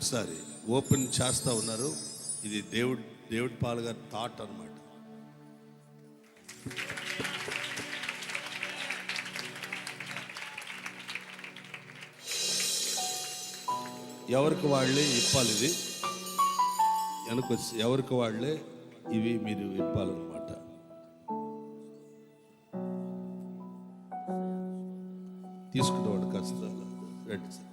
ఒకసారి ఓపెన్ చేస్తూ ఉన్నారు. ఇది డేవిడ్ పాల్ గారి థాట్ అన్నమాట. ఎవరికి వాళ్ళే ఇప్పాలి, ఇది వెనకొచ్చి ఎవరికి వాళ్ళే ఇవి మీరు ఇప్పాలన్నమాట. తీసుకునేవాడు కాస్త రెడ్ సార్.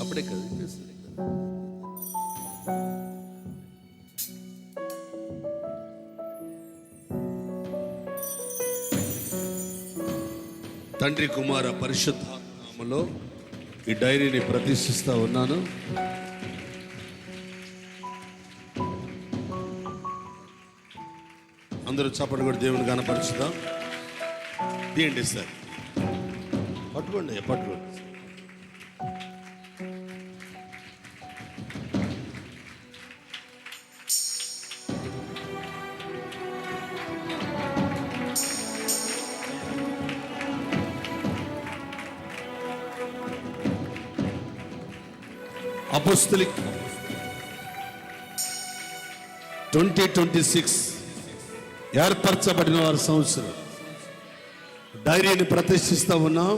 అప్పుడే కదా తండ్రి కుమార పరిశుద్ధాత్మలో ఈ డైరీని ప్రతిష్ఠిస్తా ఉన్నాను. అందరూ చప్పట్లు కూడా దేవుని కనపరుచుదాం. తీయండి సార్, పట్టుకోండి పట్టుకోండి. అపోస్తలిక్ 2026 ఏర్పరచబడిన వారి సంవత్సరం డైరీని ప్రతిష్ఠిస్తా ఉన్నాం.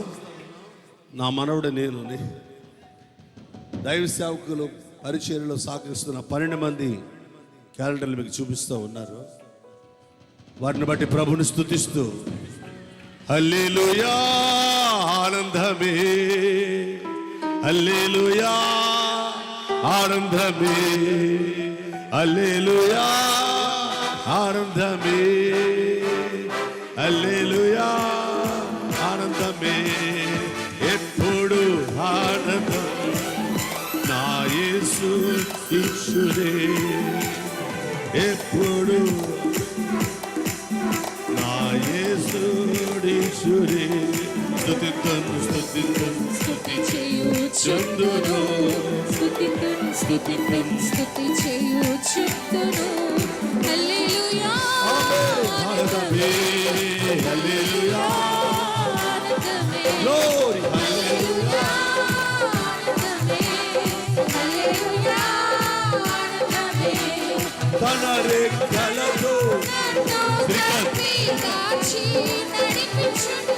నా మనవుడు నేను దైవ సేవకులు పరిచర్యలో సహకరిస్తున్న 12 మంది క్యాలెండర్లు మీకు చూపిస్తూ ఉన్నారు. వారిని బట్టి ప్రభుని స్తుతిస్తూ హల్లెలూయా ఆనందమే, హల్లెలూయా ఆనందమే, హల్లెలూయా ఆనందమే, హల్లెలూయా ఆనందమే, ఎప్పుడు ఆనందం నా యేసు ఇచ్చుడే, ఎప్పుడు నా యేసు ఇచ్చుడే. స్తుతింతును స్తుతింతును స్తుతి చేయుచుందును, స్తుతింతును స్తుతింతును స్తుతి చేయుచుందును. హల్లెలూయా ఆనందమే, హల్లెలూయా ఆనందమే, గ్లోరీ హల్లెలూయా ఆనందమే, హల్లెలూయా ఆనందమే. తన రెక్కలతో నన్ను కాచి నడిపించును,